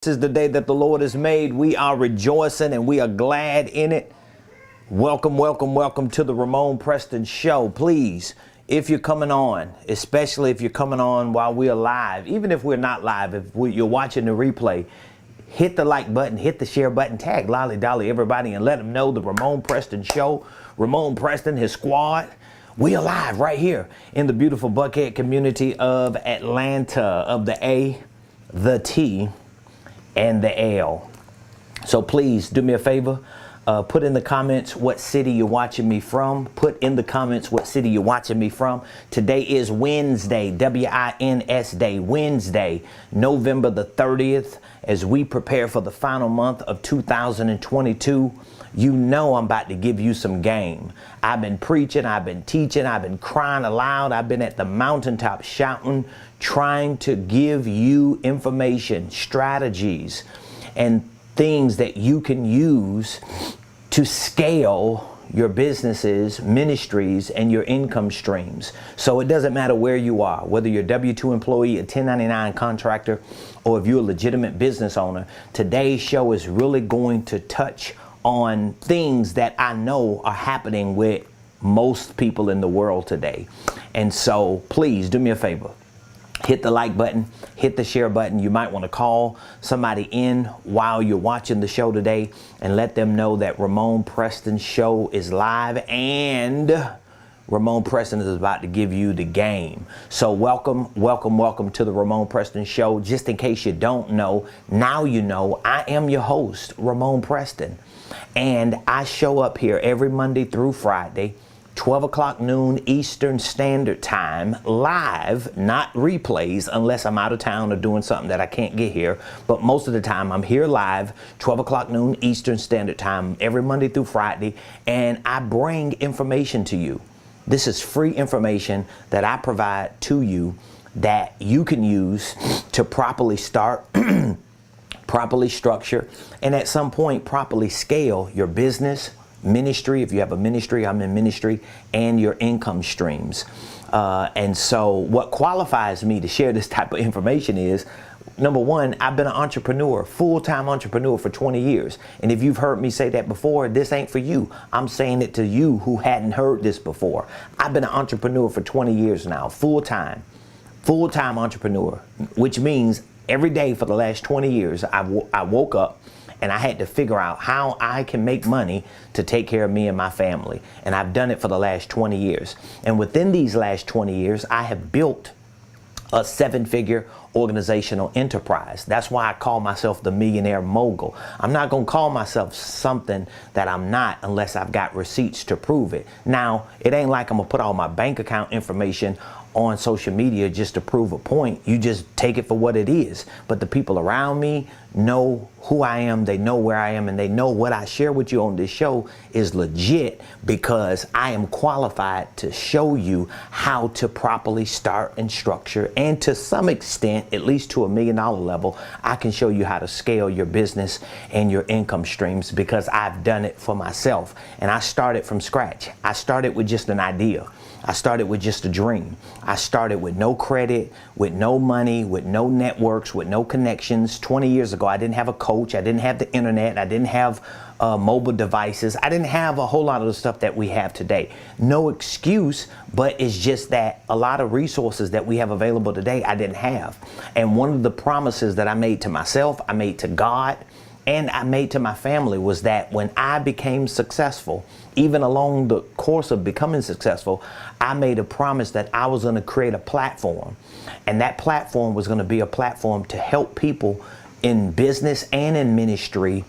This is the day that the Lord has made. We are rejoicing and we are glad in it. Welcome, welcome, welcome to the Ramonepreston Show. Please, if you're coming on, especially if you're coming on while we're live, even if we're not live, if you're watching the replay, hit the like button, hit the share button, tag Lolly Dolly everybody and let them know the Ramonepreston Show, Ramonepreston, his squad. We are live right here in the beautiful Buckhead community of Atlanta, of the A, the T, and the L. So please do me a favor, put in the comments what city you're watching me from. Put in the comments what city you're watching me from. Today is Wednesday, W-I-N-S Day, Wednesday, November the 30th, as we prepare for the final month of 2022. You know I'm about to give you some game. I've been preaching, I've been teaching, I've been crying aloud, I've been at the mountaintop shouting, trying to give you information, strategies, and things that you can use to scale your businesses, ministries, and your income streams. So it doesn't matter where you are, whether you're a W-2 employee, a 1099 contractor, or if you're a legitimate business owner. Today's show is really going to touch on things that I know are happening with most people in the world today. And so please do me a favor. Hit the like button, hit the share button. You might want to call somebody in while you're watching the show today and let them know that Ramonepreston Show is live and Ramonepreston is about to give you the game. So welcome, welcome, welcome to the Ramonepreston Show. Just in case you don't know, now you know, I am your host, Ramonepreston. And I show up here every Monday through Friday, 12 o'clock noon Eastern Standard Time, live, not replays, unless I'm out of town or doing something that I can't get here. But most of the time I'm here live, 12 o'clock noon Eastern Standard Time, every Monday through Friday, and I bring information to you. This is free information that I provide to you that you can use to properly start, properly structure, and at some point properly scale your business, ministry. If you have a ministry, I'm in ministry, and your income streams. And so what qualifies me to share this type of information is, number one, I've been an entrepreneur, full-time entrepreneur for 20 years. And if you've heard me say that before, this ain't for you. I'm saying it to you who hadn't heard this before. I've been an entrepreneur for 20 years now, full-time entrepreneur, which means every day for the last 20 years, I woke up and I had to figure out how I can make money to take care of me and my family. And I've done it for the last 20 years. And within these last 20 years, I have built a 7-figure organizational enterprise. That's why I call myself the Millionaire Mogul. I'm not going to call myself something that I'm not unless I've got receipts to prove it. Now, it ain't like I'm going to put all my bank account information on social media just to prove a point. You just take it for what it is. But the people around me know who I am, they know where I am, and they know what I share with you on this show is legit because I am qualified to show you how to properly start and structure, and to some extent, at least to $1 million level, I can show you how to scale your business and your income streams because I've done it for myself. And I started from scratch. I started with just an idea. I started with just a dream. I started with no credit, with no money, with no networks, with no connections. 20 years ago, I didn't have a coach. I didn't have the internet. I didn't have mobile devices. I didn't have a whole lot of the stuff that we have today. No excuse, but it's just that a lot of resources that we have available today, I didn't have. And one of the promises that I made to myself, I made to God, and I made to my family was that when I became successful, even along the course of becoming successful, I made a promise that I was going to create a platform. And that platform was going to be a platform to help people in business and in ministry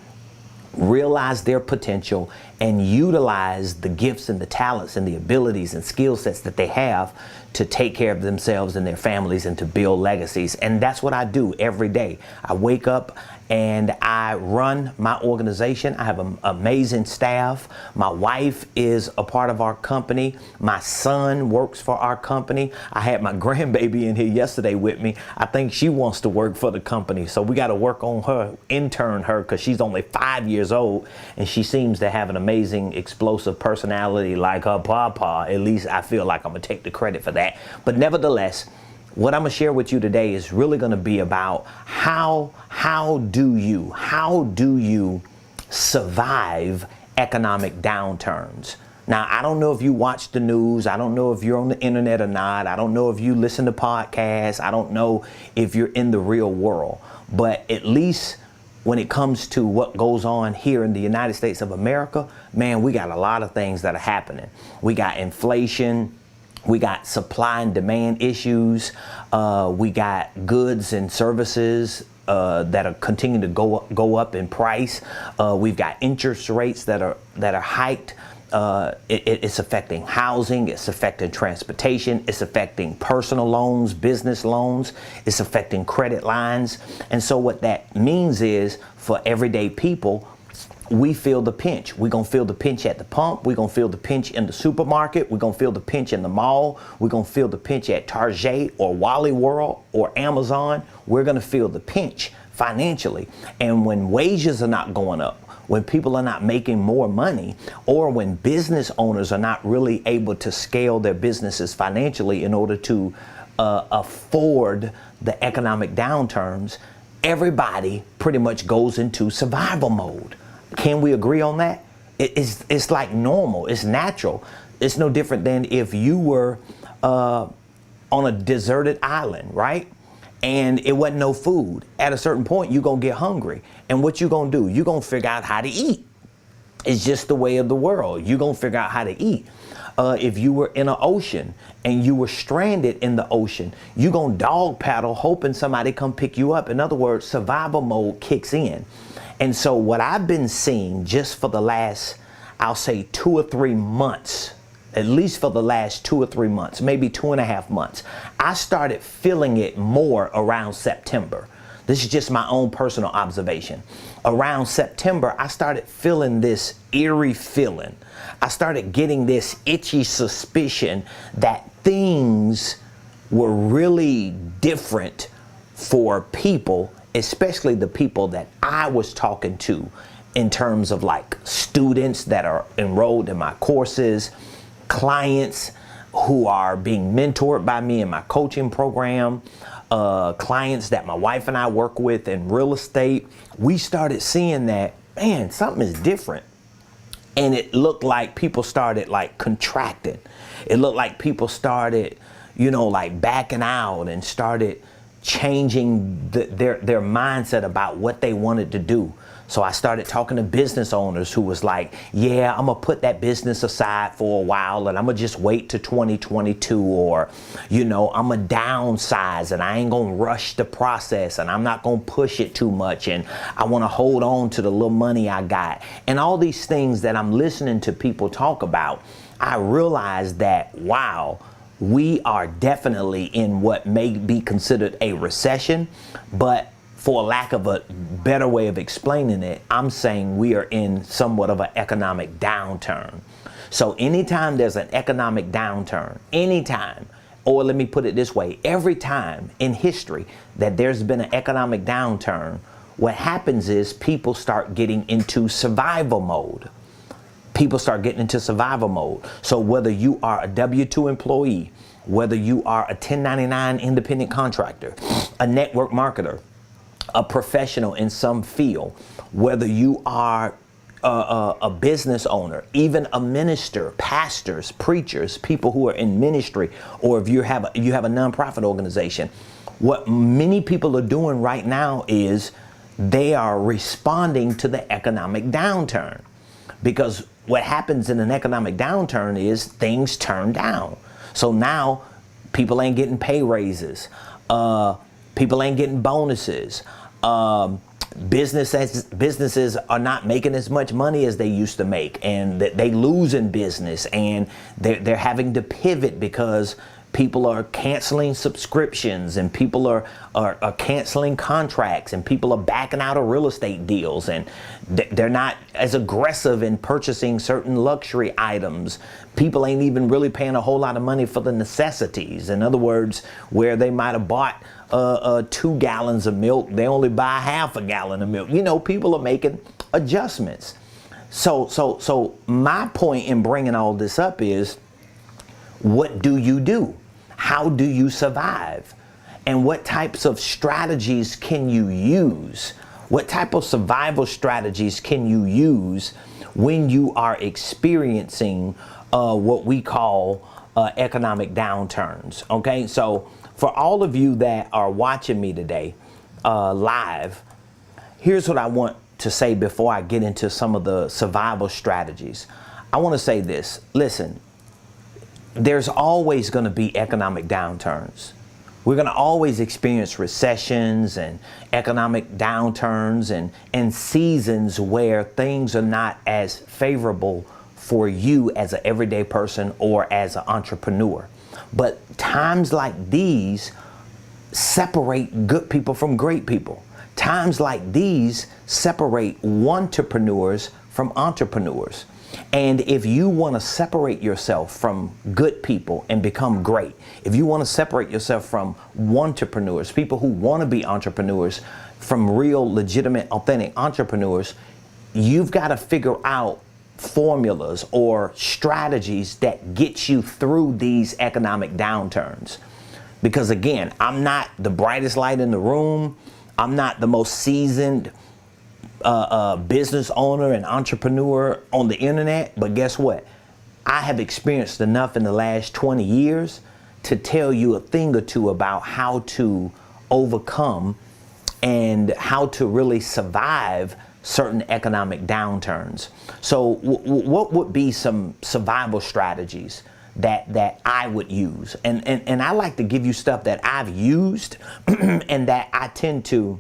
realize their potential and utilize the gifts and the talents and the abilities and skill sets that they have to take care of themselves and their families and to build legacies. And that's what I do every day. I wake up and I run my organization. I have an amazing staff. My wife is a part of our company. My son works for our company. I had my grandbaby in here yesterday with me. I think she wants to work for the company. So we got to work on her, intern her, because she's only 5 years old and she seems to have an amazing, explosive personality like her papa. At least I feel like I'm going to take the credit for that. But nevertheless, what I'm gonna share with you today is really gonna be about how do you survive economic downturns. Now, I don't know if you watch the news. I don't know if you're on the internet or not. I don't know if you listen to podcasts. I don't know if you're in the real world. But at least when it comes to what goes on here in the United States of America, man, we got a lot of things that are happening. We got inflation. We got supply and demand issues. We got goods and services that are continuing to go up in price. We've got interest rates that are hiked. It's affecting housing, it's affecting transportation, it's affecting personal loans, business loans, it's affecting credit lines. And so what that means is, for everyday people, we feel the pinch. We're going to feel the pinch at the pump. We're going to feel the pinch in the supermarket. We're going to feel the pinch in the mall. We're going to feel the pinch at Target or Wally World or Amazon. We're going to feel the pinch financially. And when wages are not going up, when people are not making more money, or when business owners are not really able to scale their businesses financially in order to afford the economic downturns, everybody pretty much goes into survival mode. Can we agree on that? It's like normal. It's natural. It's no different than if you were on a deserted island, right? And it wasn't no food. At a certain point, you're going to get hungry. And what you going to do? You're going to figure out how to eat. It's just the way of the world. You're going to figure out how to eat. If you were in an ocean and you were stranded in the ocean, you're going to dog paddle hoping somebody come pick you up. In other words, survival mode kicks in. And so what I've been seeing just for the last, I'll say 2 or 3 months, at least for the last 2 or 3 months, maybe 2.5 months, I started feeling it more around September. This is just my own personal observation. Around September, I started feeling this eerie feeling. I started getting this itchy suspicion that things were really different for people, especially the people that I was talking to, in terms of like students that are enrolled in my courses, clients who are being mentored by me in my coaching program, clients that my wife and I work with in real estate. We started seeing that, man, something is different. And it looked like people started like contracting. It looked like people started, like backing out and started changing their mindset about what they wanted to do. So I started talking to business owners who was like, yeah, I'm going to put that business aside for a while and I'm going to just wait to 2022, or, I'm going to downsize and I ain't going to rush the process and I'm not going to push it too much and I want to hold on to the little money I got. And all these things that I'm listening to people talk about, I realized that, wow, we are definitely in what may be considered a recession, but for lack of a better way of explaining it, I'm saying we are in somewhat of an economic downturn. So anytime there's an economic downturn, anytime, or let me put it this way, every time in history that there's been an economic downturn, what happens is people start getting into survival mode. People start getting into survival mode. So whether you are a W-2 employee, whether you are a 1099 independent contractor, a network marketer, a professional in some field, whether you are a business owner, even a minister, pastors, preachers, people who are in ministry, or if you have a nonprofit organization, what many people are doing right now is they are responding to the economic downturn. Because what happens in an economic downturn is things turn down. So now people ain't getting pay raises. People ain't getting bonuses. Businesses are not making as much money as they used to make, and they lose in business, and they're having to pivot because people are canceling subscriptions, and people are canceling contracts, and people are backing out of real estate deals, and they're not as aggressive in purchasing certain luxury items. People ain't even really paying a whole lot of money for the necessities. In other words, where they might have bought 2 gallons of milk, they only buy half a gallon of milk. People are making adjustments. So my point in bringing all this up is, what do you do? How do you survive? And what types of strategies can you use? What type of survival strategies can you use when you are experiencing what we call economic downturns? Okay, so for all of you that are watching me today live, here's what I want to say before I get into some of the survival strategies. I want to say this. Listen, there's always going to be economic downturns. We're going to always experience recessions and economic downturns and seasons where things are not as favorable for you as an everyday person or as an entrepreneur. But times like these separate good people from great people. Times like these separate entrepreneurs from entrepreneurs. And if you want to separate yourself from good people and become great, if you want to separate yourself from entrepreneurs, people who want to be entrepreneurs, from real, legitimate, authentic entrepreneurs, you've got to figure out formulas or strategies that get you through these economic downturns. Because again, I'm not the brightest light in the room. I'm not the most seasoned business owner and entrepreneur on the internet, but guess what? I have experienced enough in the last 20 years to tell you a thing or two about how to overcome and how to really survive certain economic downturns. So what would be some survival strategies that I would use? And I like to give you stuff that I've used and that I tend to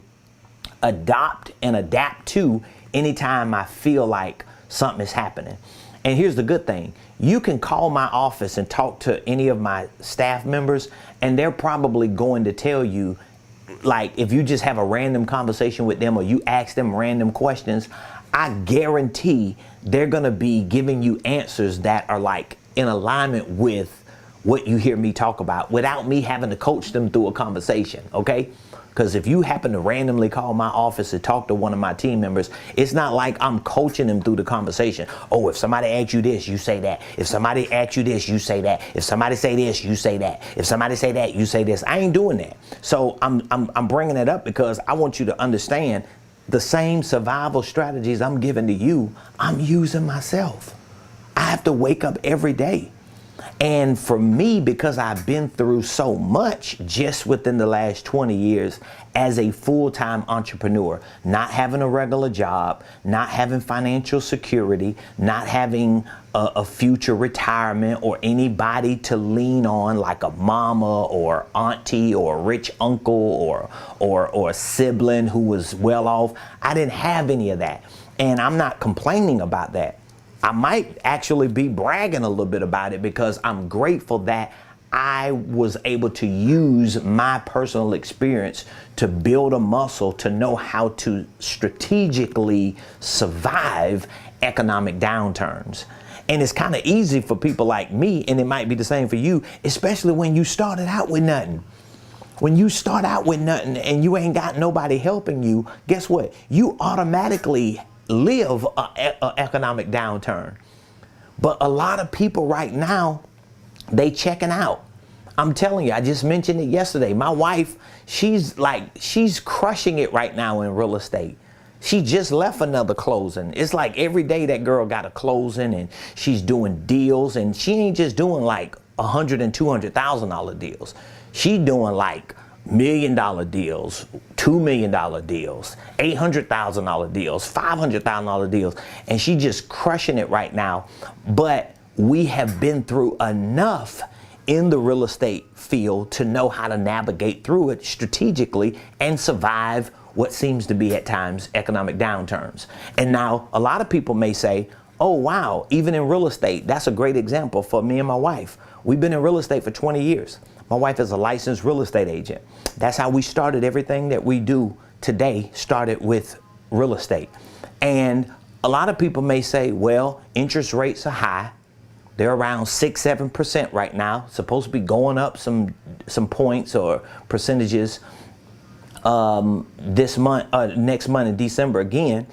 adopt and adapt to anytime I feel like something is happening. And here's the good thing. You can call my office and talk to any of my staff members, and they're probably going to tell you, like, if you just have a random conversation with them or you ask them random questions, I guarantee they're going to be giving you answers that are like in alignment with what you hear me talk about without me having to coach them through a conversation, okay? Because if you happen to randomly call my office to talk to one of my team members, it's not like I'm coaching them through the conversation. Oh, if somebody asks you this, you say that. If somebody asks you this, you say that. If somebody say this, you say that. If somebody say that, you say this. I ain't doing that. So I'm bringing it up because I want you to understand the same survival strategies I'm giving to you, I'm using myself. I have to wake up every day. And for me, because I've been through so much just within the last 20 years as a full-time entrepreneur, not having a regular job, not having financial security, not having a future retirement or anybody to lean on like a mama or auntie or a rich uncle or a sibling who was well off. I didn't have any of that. And I'm not complaining about that. I might actually be bragging a little bit about it because I'm grateful that I was able to use my personal experience to build a muscle to know how to strategically survive economic downturns. And it's kind of easy for people like me, and it might be the same for you, especially when you started out with nothing. When you start out with nothing and you ain't got nobody helping you, guess what? You automatically live an economic downturn. But a lot of people right now, they checking out. I'm telling you, I just mentioned it yesterday. My wife, she's crushing it right now in real estate. She just left another closing. It's like every day that girl got a closing and she's doing deals, and she ain't just doing like $100,000 and $200,000 deals. She doing like $1 million deals, $2 million deals, $800,000 deals, $500,000 deals, and she just crushing it right now. But we have been through enough in the real estate field to know how to navigate through it strategically and survive what seems to be at times economic downturns. And now a lot of people may say, oh wow, even in real estate, that's a great example for me and my wife. We've been in real estate for 20 years. My wife is a licensed real estate agent. That's how we started. Everything that we do today started with real estate. And a lot of people may say, well, interest rates are high. They're around 6-7% right now. Supposed to be going up some points or percentages this month, next month in December again.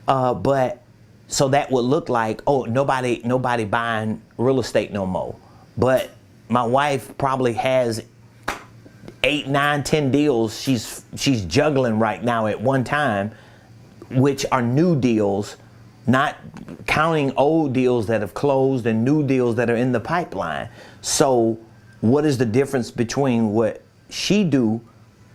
But so that would look like, oh, nobody buying real estate no more. But my wife probably has 8, 9, 10 deals she's juggling right now at one time, which are new deals, not counting old deals that have closed and new deals that are in the pipeline. So what is the difference between what she do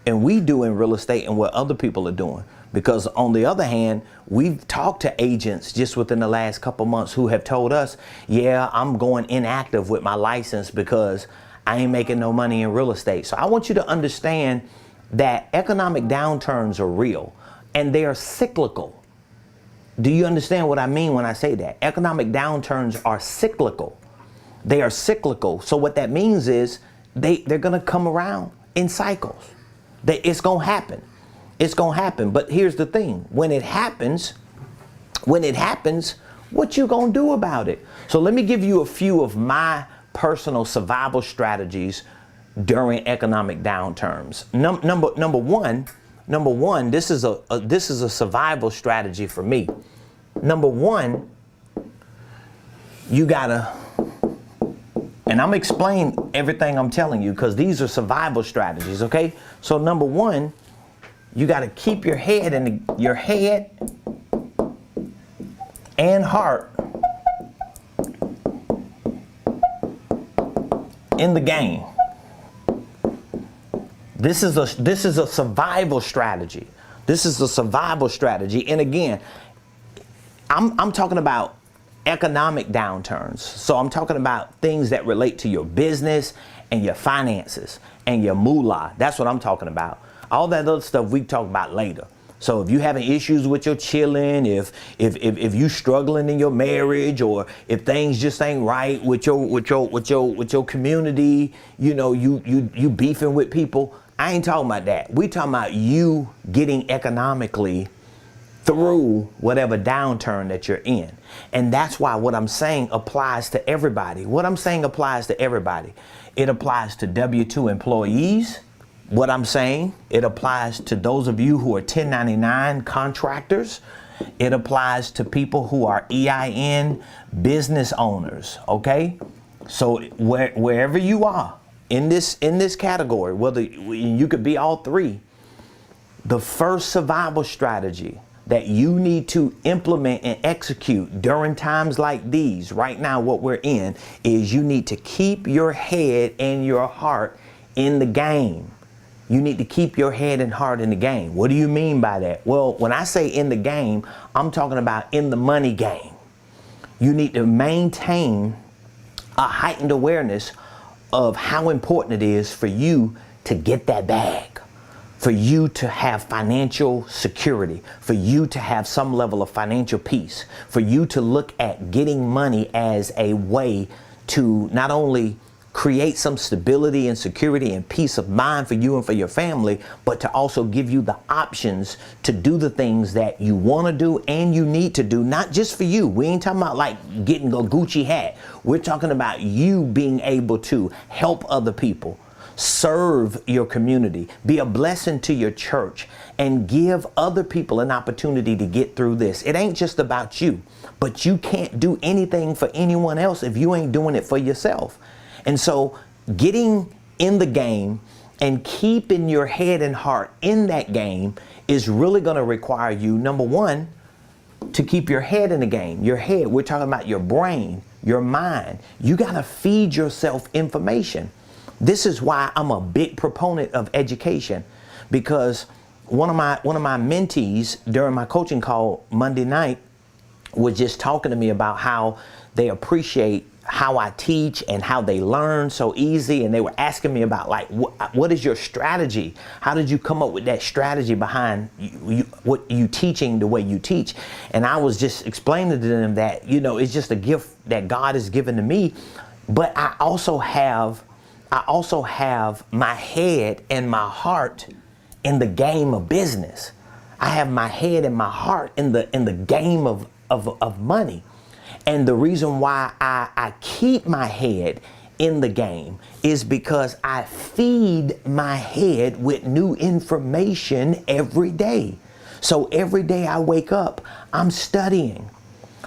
and we do in real estate and what other people are doing? Because on the other hand, we've talked to agents just within the last couple months who have told us, yeah, I'm going inactive with my license because I ain't making no money in real estate. So I want you to understand that economic downturns are real and they are cyclical. Do you understand what I mean when I say that? Economic downturns are cyclical. They are cyclical. So what that means is they're going to come around in cycles. It's going to happen. It's going to happen. But here's the thing. When it happens, what you going to do about it? So let me give you a few of my personal survival strategies during economic downturns. Number one, this is a survival strategy for me. Number one, you gotta, and I'm explaining everything I'm telling you because these are survival strategies, okay? So number one, you gotta keep your head and heart in the game. This is a survival strategy. This is a survival strategy. And again, I'm talking about economic downturns. So I'm talking about things that relate to your business and your finances and your moolah. That's what I'm talking about. All that other stuff we talk about later. So if you having issues with your children, if you struggling in your marriage, or if things just ain't right with your community, you know, you beefing with people, I ain't talking about that. We talking about you getting economically through whatever downturn that you're in. And that's why what I'm saying applies to everybody. What I'm saying applies to everybody. It applies to W-2 employees. What I'm saying, it applies to those of you who are 1099 contractors. It applies to people who are EIN business owners, okay? So wherever you are in this category, whether you could be all three, the first survival strategy that you need to implement and execute during times like these, right now what we're in, is you need to keep your head and your heart in the game. You need to keep your head and heart in the game. What do you mean by that? Well, when I say in the game, I'm talking about in the money game. You need to maintain a heightened awareness of how important it is for you to get that bag, for you to have financial security, for you to have some level of financial peace, for you to look at getting money as a way to not only create some stability and security and peace of mind for you and for your family, but to also give you the options to do the things that you want to do and you need to do, not just for you. We ain't talking about like getting a Gucci hat. We're talking about you being able to help other people, serve your community, be a blessing to your church, and give other people an opportunity to get through this. It ain't just about you, but you can't do anything for anyone else if you ain't doing it for yourself. And so getting in the game and keeping your head and heart in that game is really going to require you, number one, to keep your head in the game. Your head, we're talking about your brain, your mind. You got to feed yourself information. This is why I'm a big proponent of education, because one of my mentees during my coaching call Monday night was just talking to me about how they appreciate how I teach and how they learn so easy. And they were asking me about like, what is your strategy? How did you come up with that strategy behind what you teaching the way you teach? And I was just explaining to them that, you know, it's just a gift that God has given to me. But I also have my head and my heart in the game of business. I have my head and my heart in the game of money. And the reason why I keep my head in the game is because I feed my head with new information every day. So every day I wake up, I'm studying.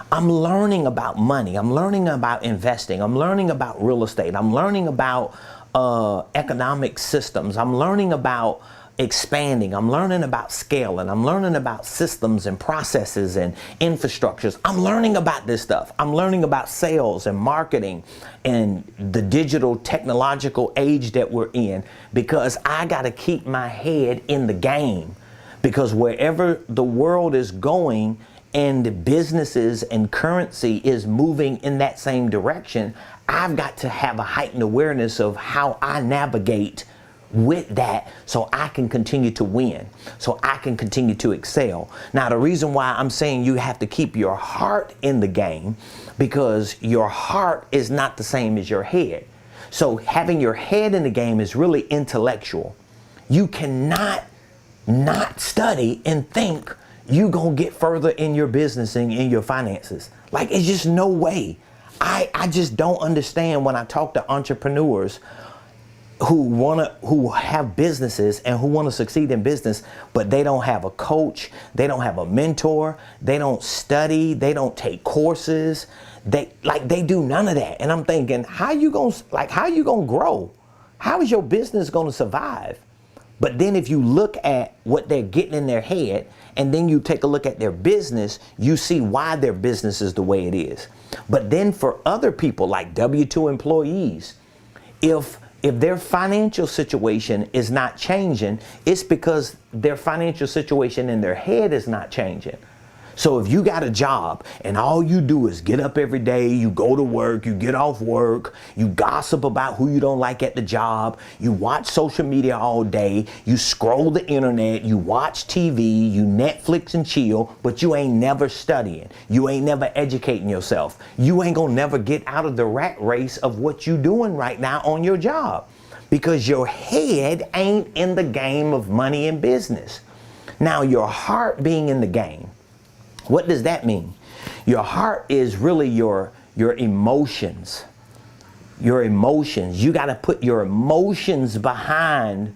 I'm learning about money. I'm learning about investing. I'm learning about real estate. I'm learning about economic systems. I'm learning about expanding. I'm learning about scaling. I'm learning about systems and processes and infrastructures. I'm learning about this stuff. I'm learning about sales and marketing and the digital technological age that we're in, because I got to keep my head in the game, because wherever the world is going and businesses and currency is moving in that same direction, I've got to have a heightened awareness of how I navigate with that, so I can continue to win, so I can continue to excel. Now, the reason why I'm saying you have to keep your heart in the game, because your heart is not the same as your head. So having your head in the game is really intellectual. You cannot not study and think you gonna get further in your business and in your finances. Like, it's just no way. I just don't understand when I talk to entrepreneurs who have businesses and who want to succeed in business, but they don't have a coach, they don't have a mentor, they don't study, they don't take courses, they do none of that. And I'm thinking, how you gonna grow? How is your business gonna survive? But then if you look at what they're getting in their head, and then you take a look at their business, you see why their business is the way it is. But then for other people, like W-2 employees, if their financial situation is not changing, it's because their financial situation in their head is not changing. So if you got a job and all you do is get up every day, you go to work, you get off work, you gossip about who you don't like at the job, you watch social media all day, you scroll the internet, you watch TV, you Netflix and chill, but you ain't never studying, you ain't never educating yourself, you ain't gonna never get out of the rat race of what you doing right now on your job, because your head ain't in the game of money and business. Now, your heart being in the game, what does that mean? Your heart is really your emotions. Your emotions. You got to put your emotions behind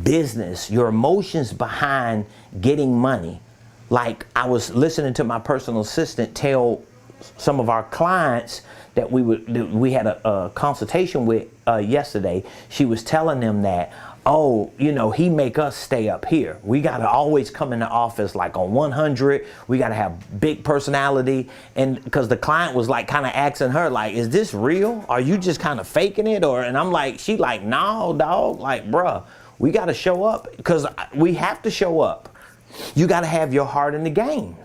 business, your emotions behind getting money. Like, I was listening to my personal assistant tell some of our clients that we had a consultation with yesterday. She was telling them that, oh, he make us stay up here. We got to always come in the office like on 100. We got to have big personality. And because the client was like kind of asking her, like, is this real? Are you just kind of faking it? And I'm like, she like, no, dog. Like, bruh, we got to show up, because we have to show up. You got to have your heart in the game.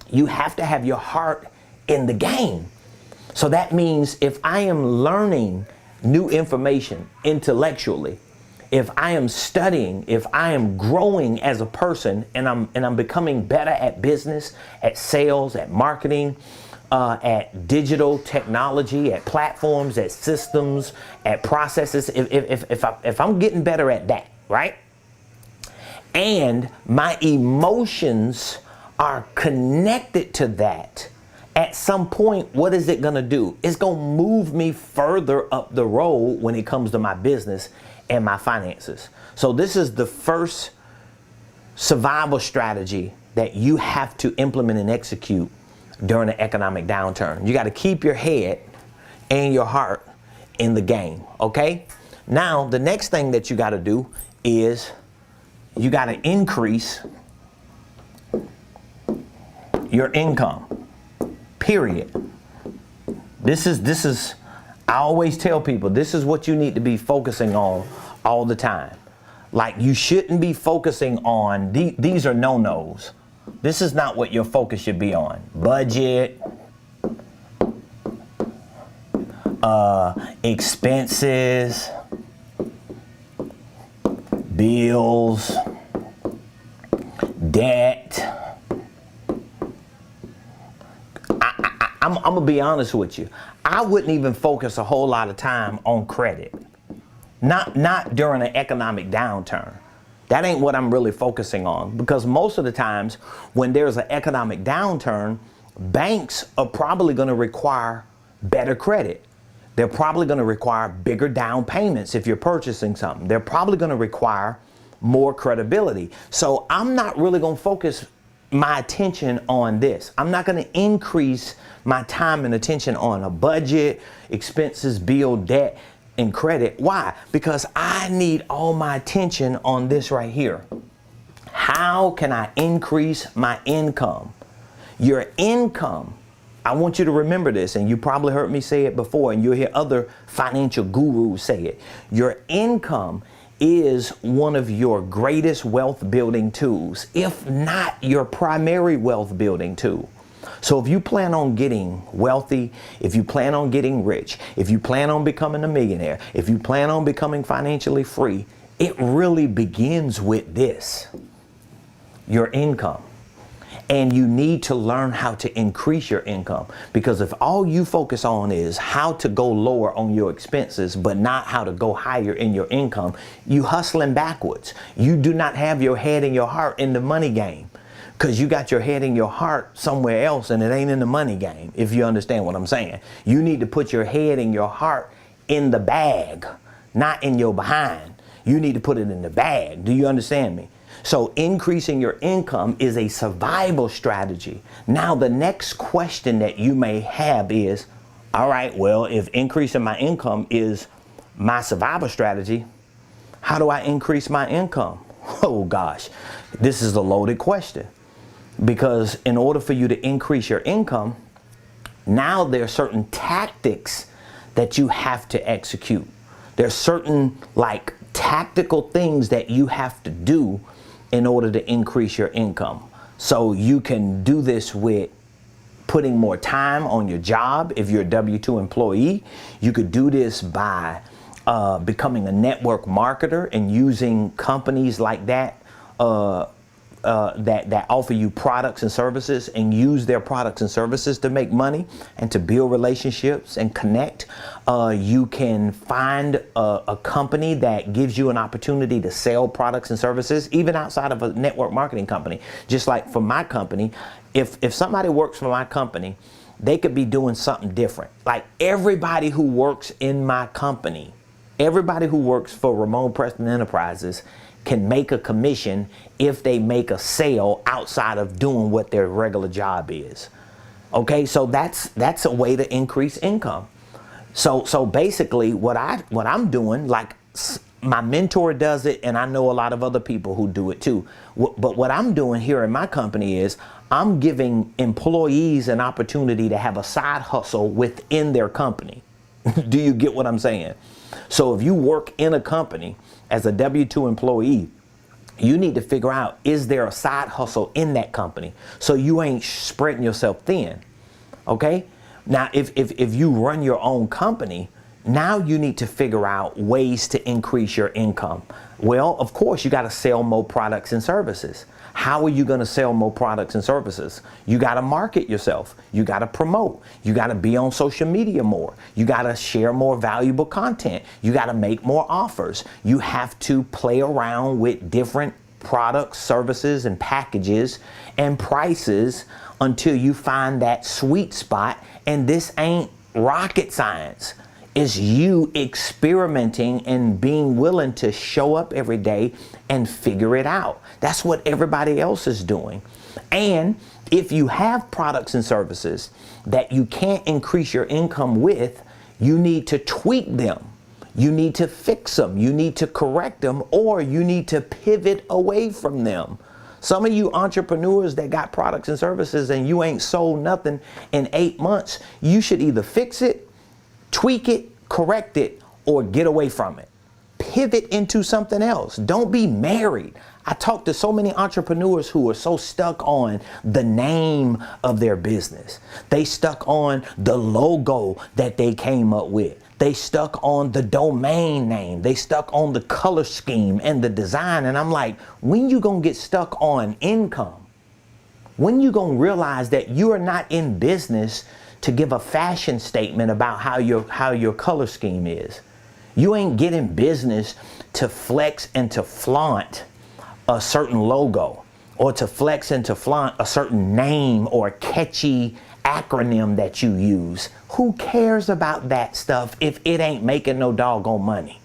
You have to have your heart in the game. So that means if I am learning new information intellectually, if I am studying, if I am growing as a person, and I'm becoming better at business, at sales, at marketing, at digital technology, at platforms, at systems, at processes, if I'm getting better at that, right? And my emotions are connected to that, at some point, what is it gonna do? It's gonna move me further up the road when it comes to my business and my finances. So this is the first survival strategy that you have to implement and execute during an economic downturn. You got to keep your head and your heart in the game, okay? Now, the next thing that you got to do is you got to increase your income, period. This is, I always tell people, this is what you need to be focusing on all the time. Like, you shouldn't be focusing on, these are no-nos. This is not what your focus should be on. Budget, expenses, bills, debt. I'm gonna be honest with you. I wouldn't even focus a whole lot of time on credit. Not during an economic downturn. That ain't what I'm really focusing on, because most of the times when there's an economic downturn, banks are probably going to require better credit. They're probably going to require bigger down payments if you're purchasing something. They're probably going to require more credibility. So I'm not really going to focus my attention on this. I'm not going to increase my time and attention on a budget, expenses, bill, debt. in credit. Why? Because I need all my attention on this right here. How can I increase my income? Your income, I want you to remember this, and you probably heard me say it before, and you'll hear other financial gurus say it. Your income is one of your greatest wealth building tools, if not your primary wealth building tool. So if you plan on getting wealthy, if you plan on getting rich, if you plan on becoming a millionaire, if you plan on becoming financially free, it really begins with this, your income. And you need to learn how to increase your income, because if all you focus on is how to go lower on your expenses, but not how to go higher in your income, you hustling backwards. You do not have your head and your heart in the money game, because you got your head and your heart somewhere else, and it ain't in the money game, if you understand what I'm saying. You need to put your head and your heart in the bag, not in your behind. You need to put it in the bag. Do you understand me? So increasing your income is a survival strategy. Now, the next question that you may have is, all right, well, if increasing my income is my survival strategy, how do I increase my income? Oh gosh, this is a loaded question, because in order for you to increase your income, now there are certain tactics that you have to execute. There's certain like tactical things that you have to do in order to increase your income. So you can do this with putting more time on your job. If you're a W-2 employee, you could do this by becoming a network marketer and using companies like that that offer you products and services, and use their products and services to make money and to build relationships and connect. You can find a company that gives you an opportunity to sell products and services, even outside of a network marketing company. Just like for my company, if somebody works for my company, they could be doing something different. Like everybody who works in my company, everybody who works for Ramonepreston Enterprises can make a commission if they make a sale outside of doing what their regular job is. Okay, so that's a way to increase income. So basically what I'm doing, like my mentor does it, and I know a lot of other people who do it too. But what I'm doing here in my company is I'm giving employees an opportunity to have a side hustle within their company. Do you get what I'm saying? So if you work in a company as a W-2 employee, you need to figure out, is there a side hustle in that company so you ain't spreading yourself thin? Okay? Now, if you run your own company, now you need to figure out ways to increase your income. Well, of course, you got to sell more products and services. How are you going to sell more products and services? You got to market yourself. You got to promote. You got to be on social media more. You got to share more valuable content. You got to make more offers. You have to play around with different products, services, and packages and prices until you find that sweet spot. And this ain't rocket science. It's you experimenting and being willing to show up every day and figure it out. That's what everybody else is doing. And if you have products and services that you can't increase your income with, you need to tweak them. You need to fix them. You need to correct them, or you need to pivot away from them. Some of you entrepreneurs that got products and services and you ain't sold nothing in 8 months, you should either fix it, tweak it, correct it, or get away from it. Pivot into something else. Don't be married. I talk to so many entrepreneurs who are so stuck on the name of their business. They stuck on the logo that they came up with. They stuck on the domain name. They stuck on the color scheme and the design. And I'm like, when you gonna get stuck on income? When you gonna realize that you are not in business to give a fashion statement about how your color scheme is? You ain't getting business to flex and to flaunt a certain logo, or to flex and to flaunt a certain name or a catchy acronym that you use. Who cares about that stuff if it ain't making no doggone money?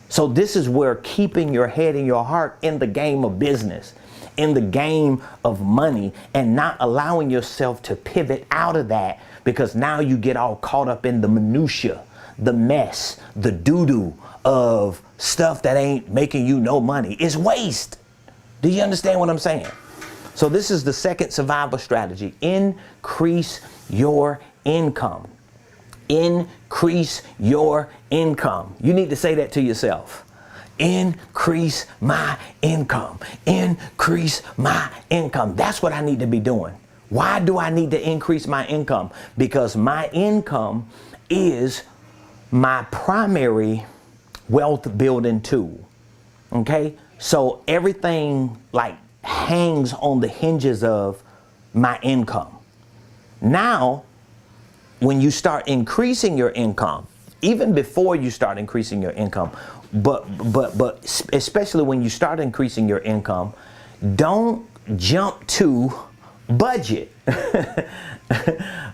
So this is where keeping your head and your heart in the game of business, in the game of money, and not allowing yourself to pivot out of that, because now you get all caught up in the minutia, the mess, the doo-doo of stuff that ain't making you no money. It's waste. Do you understand what I'm saying? So this is the second survival strategy. Increase your income. Increase your income. You need to say that to yourself. Increase my income. Increase my income. That's what I need to be doing. Why do I need to increase my income? Because my income is my primary wealth building tool. Okay? So everything like hangs on the hinges of my income. Now, when you start increasing your income, even before you start increasing your income, but especially when you start increasing your income, don't jump to budget.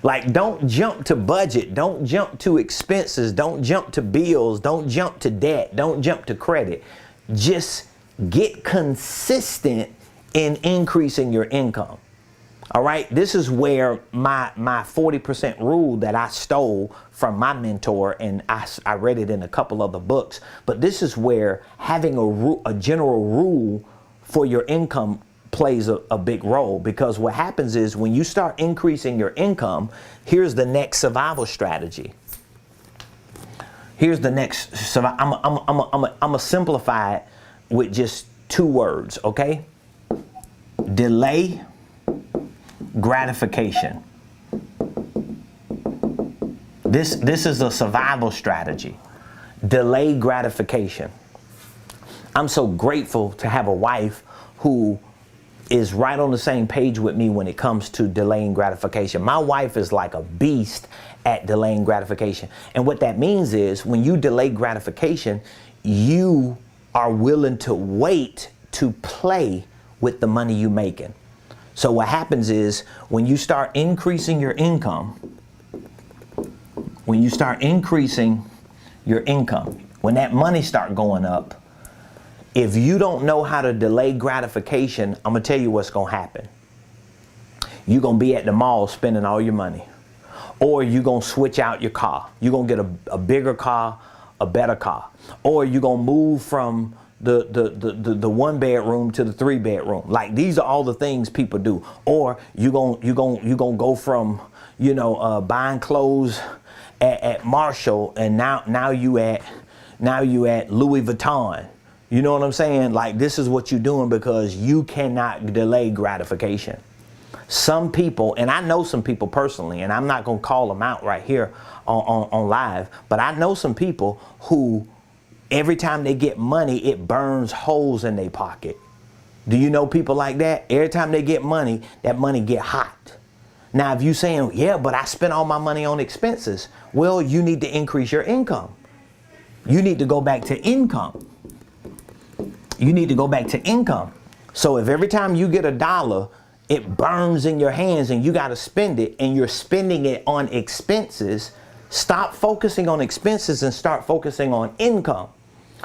Like, don't jump to budget. Don't jump to expenses. Don't jump to bills. Don't jump to debt. Don't jump to credit. Just get consistent in increasing your income. All right. This is where my 40% rule that I stole from my mentor, and I read it in a couple other books. But this is where having a general rule for your income plays a big role, because what happens is when you start increasing your income, here's the next survival strategy. Here's the next survival. I'm gonna simplify it with just 2 words. Okay. Delay gratification. This is a survival strategy. Delay gratification. I'm so grateful to have a wife who is right on the same page with me when it comes to delaying gratification. My wife is like a beast at delaying gratification. And what that means is when you delay gratification, you are willing to wait to play with the money you're making. So what happens is when you start increasing your income, when that money start going up, if you don't know how to delay gratification, I'm going to tell you what's going to happen. You're going to be at the mall spending all your money. Or you're going to switch out your car. You're going to get a bigger car, a better car. Or you're going to move from the 1-bedroom to the 3-bedroom. Like, these are all the things people do. Or you're going to go from, buying clothes at Marshall, and now you at Louis Vuitton. You know what I'm saying? Like, this is what you're doing because you cannot delay gratification. Some people, and I know some people personally, and I'm not going to call them out right here on live, but I know some people who every time they get money, it burns holes in their pocket. Do you know people like that? Every time they get money, that money get hot. Now, if you saying, yeah, but I spent all my money on expenses. Well, you need to increase your income. You need to go back to income. You need to go back to income. So if every time you get $1, it burns in your hands and you got to spend it, and you're spending it on expenses, stop focusing on expenses and start focusing on income.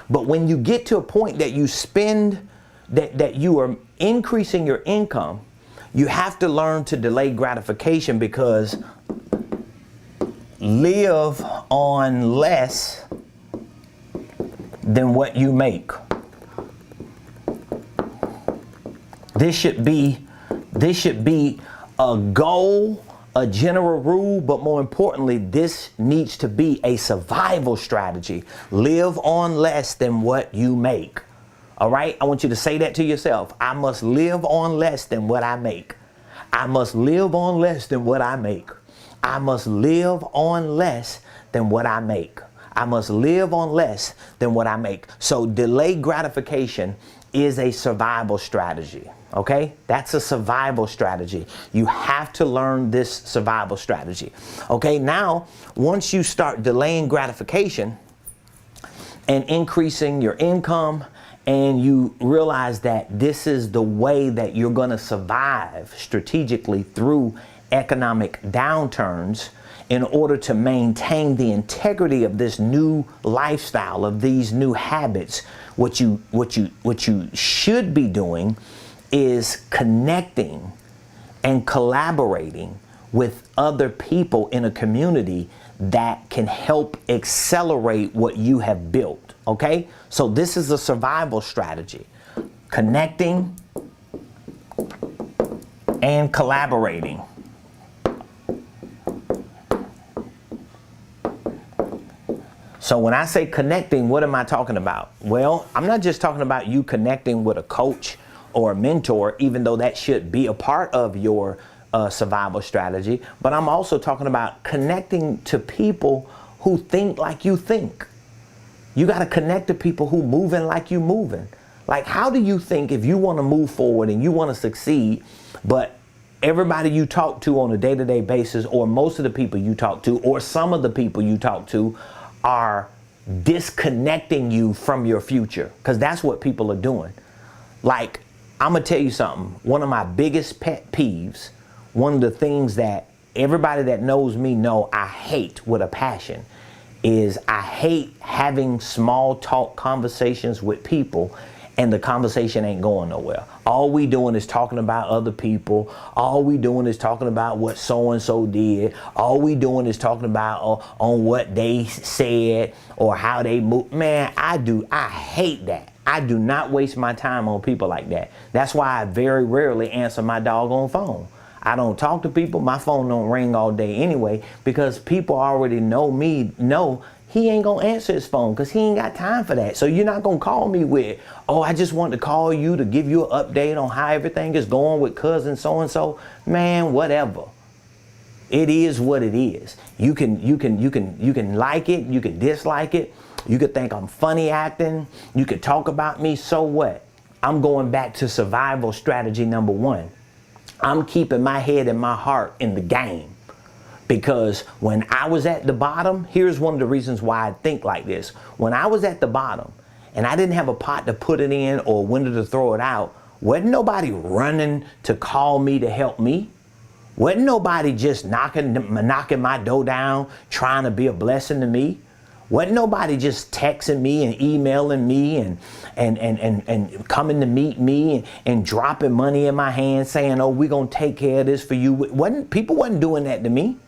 But when you get to a point that you spend, that you are increasing your income, you have to learn to delay gratification, because live on less than what you make. This should be a goal, a general rule, but more importantly, this needs to be a survival strategy. Live on less than what you make. All right? I want you to say that to yourself. I must live on less than what I make. I must live on less than what I make. I must live on less than what I make. I must live on less than what I make. So delay gratification is a survival strategy. Okay? That's a survival strategy. You have to learn this survival strategy. Okay? Now, once you start delaying gratification and increasing your income, and you realize that this is the way that you're going to survive strategically through economic downturns, in order to maintain the integrity of this new lifestyle, of these new habits, what you should be doing is connecting and collaborating with other people in a community that can help accelerate what you have built. Okay? So this is a survival strategy. Connecting and collaborating. So when I say connecting, what am I talking about? Well, I'm not just talking about you connecting with a coach or a mentor, even though that should be a part of your survival strategy, but I'm also talking about connecting to people who think like you think. You got to connect to people who moving like you moving. Like, how do you think if you want to move forward and you want to succeed, but everybody you talk to on a day-to-day basis, or most of the people you talk to, or some of the people you talk to, are disconnecting you from your future? Because that's what people are doing. Like, I'm going to tell you something. One of my biggest pet peeves, one of the things that everybody that knows me know I hate with a passion, is I hate having small talk conversations with people and the conversation ain't going nowhere. All we doing is talking about other people. All we doing is talking about what so-and-so did. All we doing is talking about on what they said or how they moved. Man, I hate that. I do not waste my time on people like that. That's why I very rarely answer my doggone phone. I don't talk to people. My phone don't ring all day anyway, because people already know me, know he ain't gonna answer his phone because he ain't got time for that. So you're not gonna call me with, oh, I just want to call you to give you an update on how everything is going with cousin so-and-so. Man, whatever. It is what it is. You can like it, you can dislike it, you could think I'm funny acting, you could talk about me, so what? I'm going back to survival strategy number 1. I'm keeping my head and my heart in the game. Because when I was at the bottom, here's one of the reasons why I think like this. When I was at the bottom and I didn't have a pot to put it in or a window to throw it out, wasn't nobody running to call me to help me. Wasn't nobody just knocking my door down, trying to be a blessing to me. Wasn't nobody just texting me and emailing me and coming to meet me and dropping money in my hand saying, oh, we're going to take care of this for you. People wasn't doing that to me.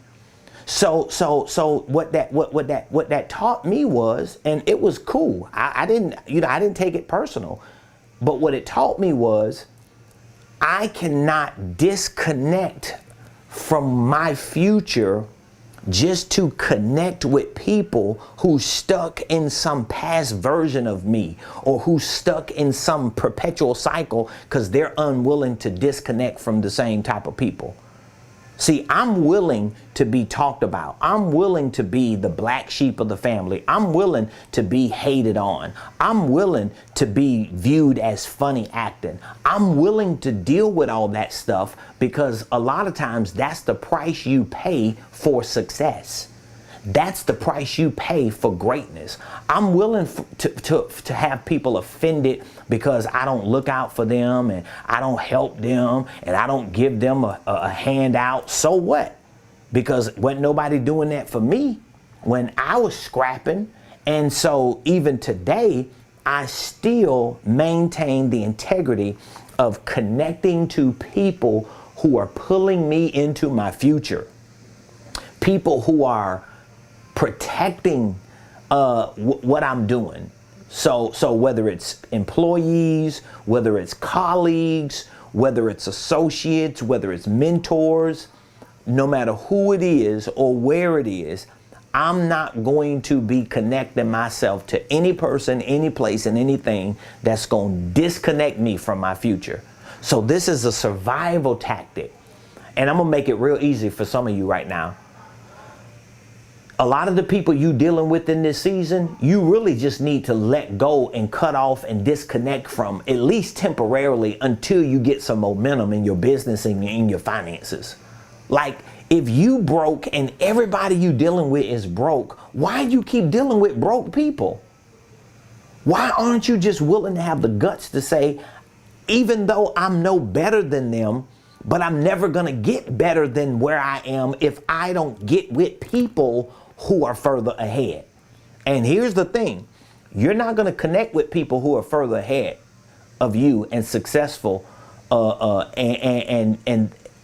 So what that taught me was, and it was cool. I didn't take it personal, but what it taught me was I cannot disconnect from my future just to connect with people who stuck in some past version of me or who stuck in some perpetual cycle because they're unwilling to disconnect from the same type of people. See, I'm willing to be talked about. I'm willing to be the black sheep of the family. I'm willing to be hated on. I'm willing to be viewed as funny acting. I'm willing to deal with all that stuff because a lot of times that's the price you pay for success. That's the price you pay for greatness. I'm willing to have people offended because I don't look out for them and I don't help them and I don't give them a handout. So what? Because wasn't nobody doing that for me when I was scrapping. And so even today, I still maintain the integrity of connecting to people who are pulling me into my future. People who are protecting what I'm doing. So whether it's employees, whether it's colleagues, whether it's associates, whether it's mentors, no matter who it is or where it is, I'm not going to be connecting myself to any person, any place, and anything that's going to disconnect me from my future. So this is a survival tactic. And I'm going to make it real easy for some of you right now. A lot of the people you dealing with in this season, you really just need to let go and cut off and disconnect from, at least temporarily, until you get some momentum in your business and in your finances. Like, if you broke and everybody you dealing with is broke, why you keep dealing with broke people? Why aren't you just willing to have the guts to say, even though I'm no better than them, but I'm never going to get better than where I am if I don't get with people who are further ahead. And here's the thing. You're not going to connect with people who are further ahead of you and successful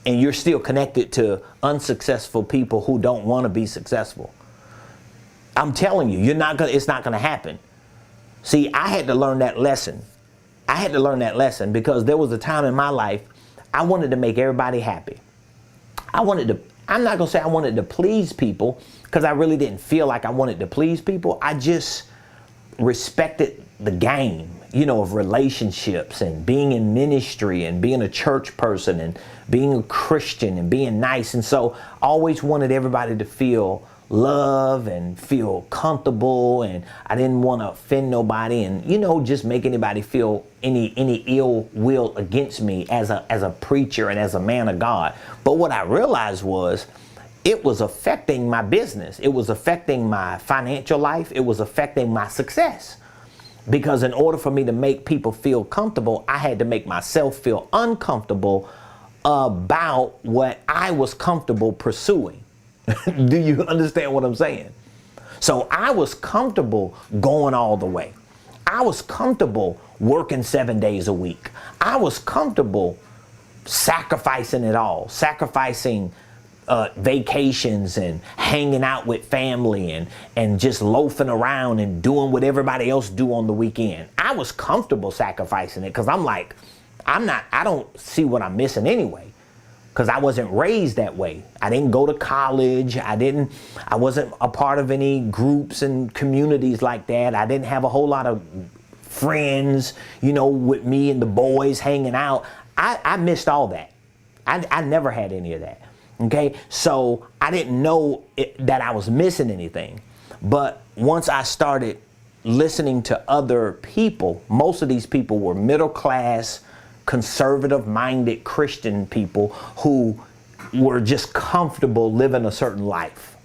and you're still connected to unsuccessful people who don't want to be successful. I'm telling you, it's not gonna happen. See, I had to learn that lesson. I had to learn that lesson because there was a time in my life I wanted to make everybody happy. I'm not gonna say I wanted to please people because I really didn't feel like I wanted to please people. I just respected the game, of relationships and being in ministry and being a church person and being a Christian and being nice. And so I always wanted everybody to feel love and feel comfortable, and I didn't want to offend nobody and just make anybody feel any ill will against me as a preacher and as a man of God. But what I realized was it was affecting my business. It was affecting my financial life. It was affecting my success. Because in order for me to make people feel comfortable, I had to make myself feel uncomfortable about what I was comfortable pursuing. Do you understand what I'm saying? So I was comfortable going all the way. I was comfortable working 7 days a week. I was comfortable sacrificing it all, sacrificing vacations and hanging out with family and just loafing around and doing what everybody else do on the weekend. I was comfortable sacrificing it because I'm like, I don't see what I'm missing anyway. Because I wasn't raised that way. I didn't go to college. I wasn't a part of any groups and communities like that. I didn't have a whole lot of friends, with me and the boys hanging out. I missed all that. I never had any of that. Okay, so I didn't know that I was missing anything. But once I started listening to other people, most of these people were middle class, conservative-minded Christian people who were just comfortable living a certain life.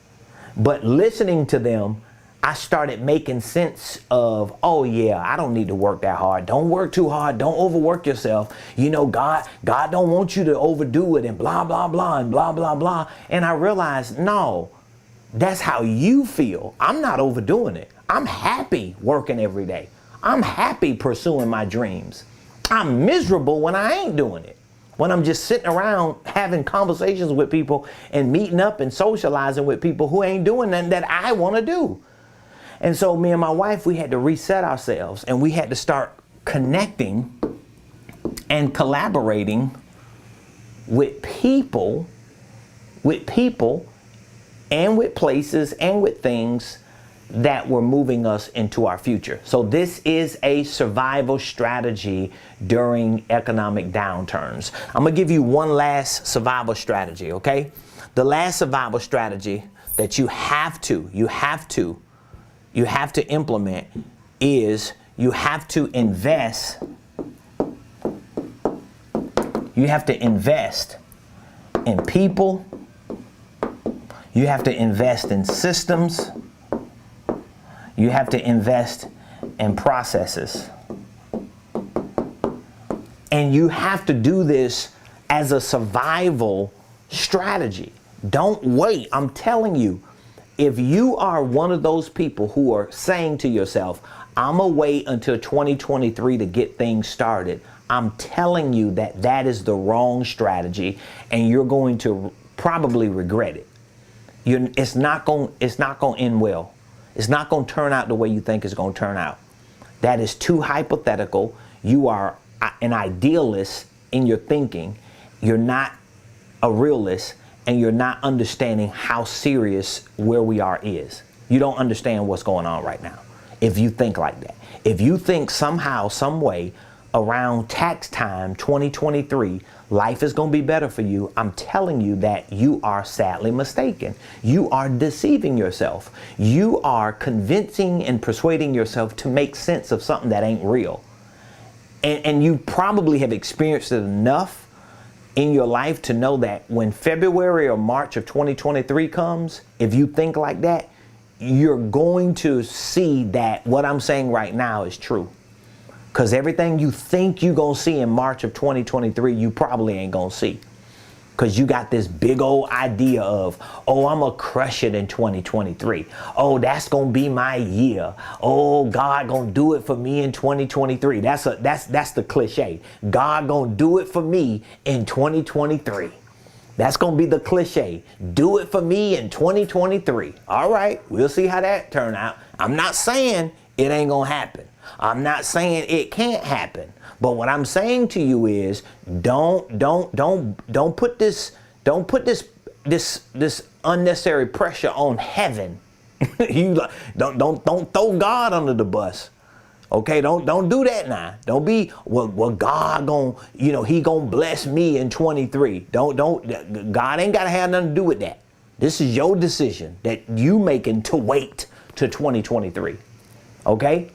But listening to them, I started making sense of, oh yeah, I don't need to work that hard. Don't work too hard. Don't overwork yourself. God don't want you to overdo it and blah, blah, blah, and blah, blah, blah. And I realized, no, that's how you feel. I'm not overdoing it. I'm happy working every day. I'm happy pursuing my dreams. I'm miserable when I ain't doing it. When I'm just sitting around having conversations with people and meeting up and socializing with people who ain't doing nothing that I want to do. And so me and my wife, we had to reset ourselves and we had to start connecting and collaborating with people and with places and with things that were moving us into our future. So this is a survival strategy during economic downturns. I'm gonna give you one last survival strategy, okay? The last survival strategy that you have to implement is you have to invest. You have to invest in people. You have to invest in systems. You have to invest in processes. And you have to do this as a survival strategy. Don't wait. I'm telling you, if you are one of those people who are saying to yourself, I'm gonna wait until 2023 to get things started, I'm telling you that is the wrong strategy and you're going to probably regret it. It's not going to end well. It's not going to turn out the way you think it's going to turn out. That is too hypothetical. You are an idealist in your thinking. You're not a realist, and you're not understanding how serious where we are is. You don't understand what's going on right now if you think like that. If you think somehow, some way, around tax time 2023, life is going to be better for you, I'm telling you that you are sadly mistaken. You are deceiving yourself. You are convincing and persuading yourself to make sense of something that ain't real. And you probably have experienced it enough in your life to know that when February or March of 2023 comes, if you think like that, you're going to see that what I'm saying right now is true. Because everything you think you're going to see in March of 2023, you probably ain't going to see. Because you got this big old idea of, oh, I'm going to crush it in 2023. Oh, that's going to be my year. Oh, God going to do it for me in 2023. That's the cliche. God going to do it for me in 2023. That's going to be the cliche. Do it for me in 2023. All right, we'll see how that turn out. I'm not saying it ain't going to happen. I'm not saying it can't happen. But what I'm saying to you is don't put this unnecessary pressure on heaven. You don't throw God under the bus. Okay, don't do that now. Don't be well God he gonna bless me in 23. God ain't gotta have nothing to do with that. This is your decision that you making to wait to 2023. Okay?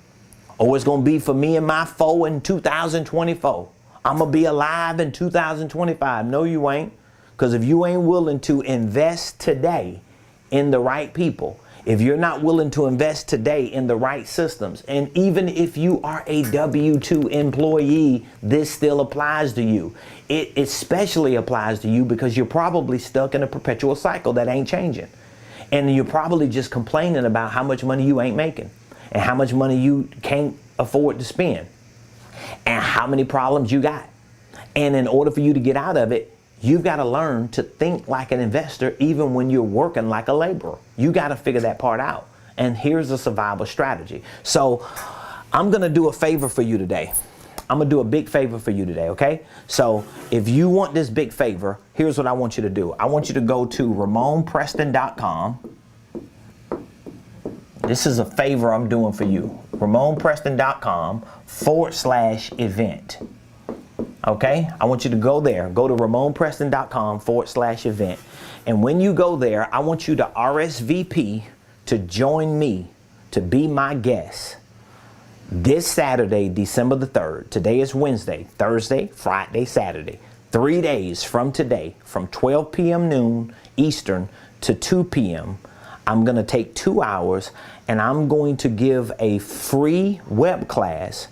Or it's gonna be for me and my foe in 2024. I'm gonna be alive in 2025. No, you ain't. Because if you ain't willing to invest today in the right people, if you're not willing to invest today in the right systems, and even if you are a W-2 employee, this still applies to you. It especially applies to you because you're probably stuck in a perpetual cycle that ain't changing. And you're probably just complaining about how much money you ain't making and how much money you can't afford to spend and how many problems you got. And in order for you to get out of it, you've got to learn to think like an investor even when you're working like a laborer. You got to figure that part out. And here's a survival strategy. So I'm going to do a favor for you today. I'm going to do a big favor for you today, okay? So if you want this big favor, here's what I want you to do. I want you to go to Ramonepreston.com. This is a favor I'm doing for you. Ramonepreston.com/event. Okay, I want you to go there. Go to Ramonepreston.com/event. And when you go there, I want you to RSVP to join me to be my guest this Saturday, December the 3rd. Today is Wednesday, Thursday, Friday, Saturday. 3 days from today, from 12 p.m. noon Eastern to 2 p.m. I'm going to take 2 hours and I'm going to give a free web class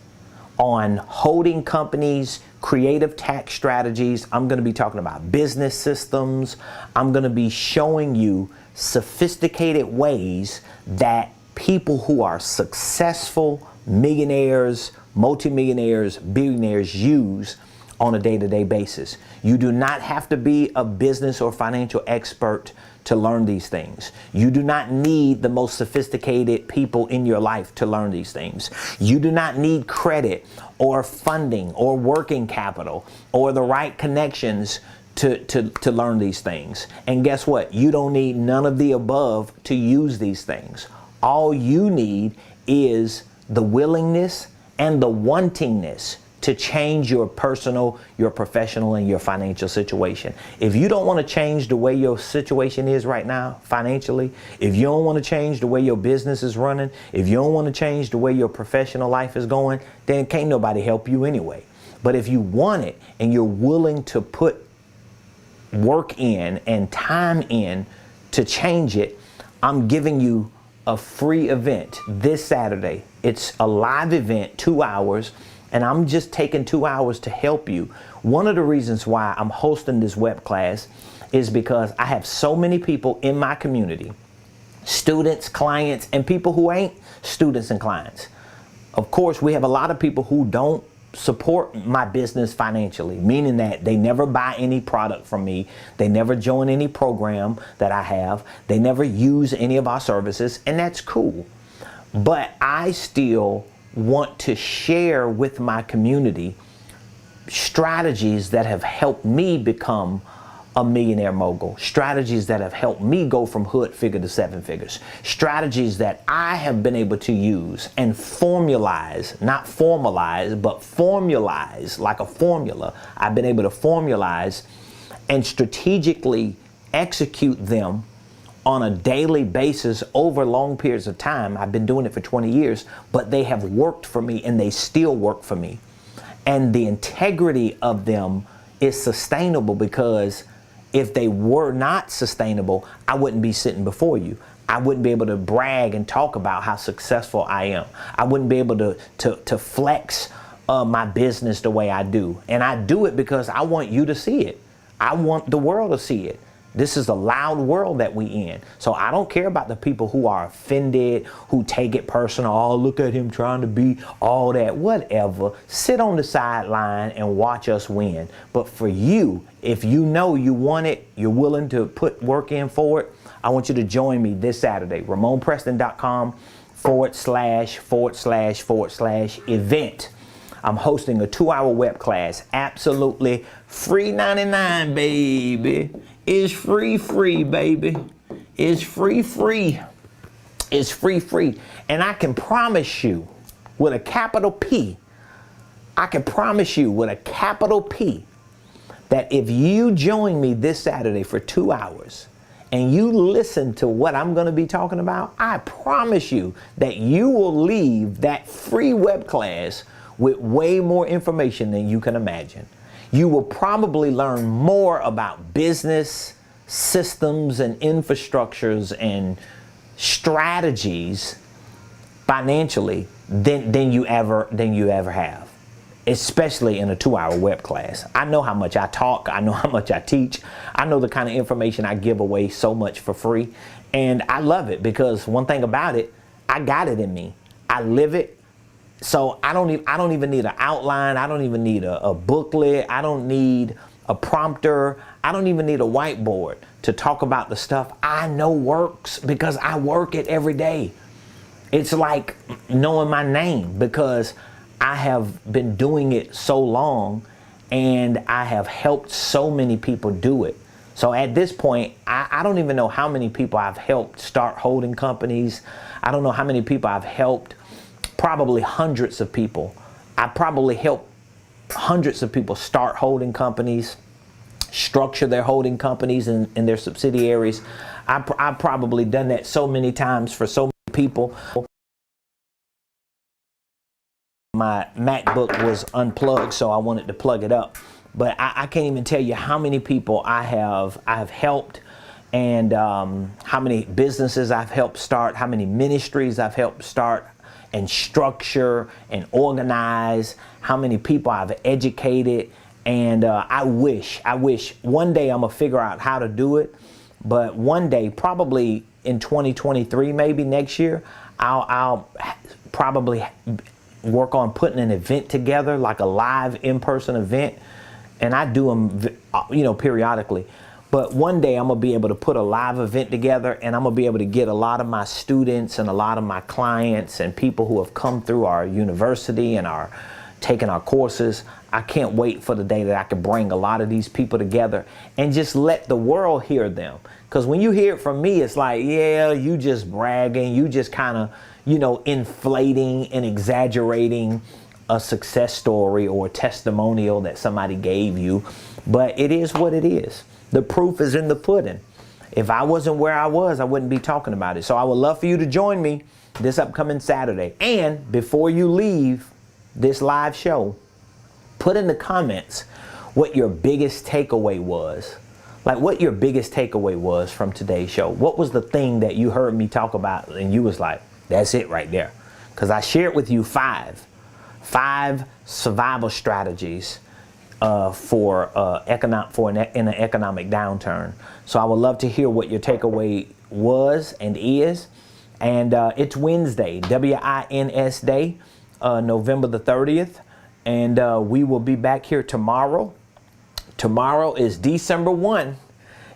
on holding companies, creative tax strategies. I'm going to be talking about business systems. I'm going to be showing you sophisticated ways that people who are successful millionaires, multimillionaires, billionaires use on a day-to-day basis. You do not have to be a business or financial expert to learn these things. You do not need the most sophisticated people in your life to learn these things. You do not need credit or funding or working capital or the right connections to learn these things. And guess what? You don't need none of the above to use these things. All you need is the willingness and the wantingness to change your personal, your professional, and your financial situation. If you don't want to change the way your situation is right now financially, if you don't want to change the way your business is running, if you don't want to change the way your professional life is going, then can't nobody help you anyway. But if you want it and you're willing to put work in and time in to change it, I'm giving you a free event this Saturday. It's a live event, 2 hours. And I'm just taking 2 hours to help you. One of the reasons why I'm hosting this web class is because I have so many people in my community, students, clients, and people who ain't students and clients. Of course, we have a lot of people who don't support my business financially, meaning that they never buy any product from me. They never join any program that I have. They never use any of our services, and that's cool. But I still want to share with my community strategies that have helped me become a millionaire mogul, strategies that have helped me go from hood figure to seven figures, strategies that I have been able to use and formalize, not formalize, but formalize like a formula. I've been able to formalize and strategically execute them on a daily basis over long periods of time. I've been doing it for 20 years, but they have worked for me and they still work for me. And the integrity of them is sustainable, because if they were not sustainable, I wouldn't be sitting before you. I wouldn't be able to brag and talk about how successful I am. I wouldn't be able to flex my business the way I do. And I do it because I want you to see it. I want the world to see it. This is a loud world that we in. So I don't care about the people who are offended, who take it personal. Oh, look at him trying to be all that. Whatever. Sit on the sideline and watch us win. But for you, if you know you want it, you're willing to put work in for it, I want you to join me this Saturday. Ramonepreston.com/event. I'm hosting a 2-hour web class, absolutely free 99, baby. It's free, baby. It's free. It's free. And I can promise you with a capital P, that if you join me this Saturday for 2 hours and you listen to what I'm going to be talking about, I promise you that you will leave that free web class with way more information than you can imagine. You will probably learn more about business, systems, and infrastructures and strategies financially than you ever have, especially in a 2-hour web class. I know how much I talk. I know how much I teach. I know the kind of information I give away so much for free. And I love it because one thing about it, I got it in me. I live it. So I don't even need an outline. I don't even need a booklet. I don't need a prompter. I don't even need a whiteboard to talk about the stuff I know works because I work it every day. It's like knowing my name because I have been doing it so long and I have helped so many people do it. So at this point, I don't even know how many people I've helped start holding companies. I don't know how many people I've helped. Probably hundreds of people. I probably helped hundreds of people start holding companies, structure their holding companies and their subsidiaries. I've probably done that so many times for so many people. My MacBook was unplugged, so I wanted to plug it up. But I can't even tell you how many people I have helped and how many businesses I've helped start, how many ministries I've helped start and structure and organize, how many people I've educated. And I wish one day I'm gonna figure out how to do it, but one day, probably in 2023, maybe next year, I'll probably work on putting an event together, like a live in-person event. And I do them, periodically. But one day I'm gonna be able to put a live event together and I'm gonna be able to get a lot of my students and a lot of my clients and people who have come through our university and are taking our courses. I can't wait for the day that I can bring a lot of these people together and just let the world hear them. Because when you hear it from me, it's like, yeah, you just bragging, you just kind of, inflating and exaggerating a success story or a testimonial that somebody gave you. But it is what it is. The proof is in the pudding. If I wasn't where I was, I wouldn't be talking about it. So I would love for you to join me this upcoming Saturday. And before you leave this live show, put in the comments what your biggest takeaway was. Like what your biggest takeaway was from today's show. What was the thing that you heard me talk about and you was like, that's it right there. Because I shared with you five survival strategies in an economic downturn. So I would love to hear what your takeaway was and is. And it's Wednesday, WINS Day, November the 30th. And we will be back here tomorrow. Tomorrow is December 1.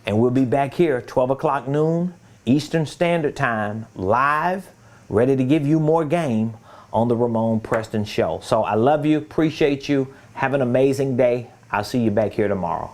And we'll be back here 12 o'clock noon Eastern Standard Time, live, ready to give you more game on the Ramonepreston Show. So I love you, appreciate you. Have an amazing day. I'll see you back here tomorrow.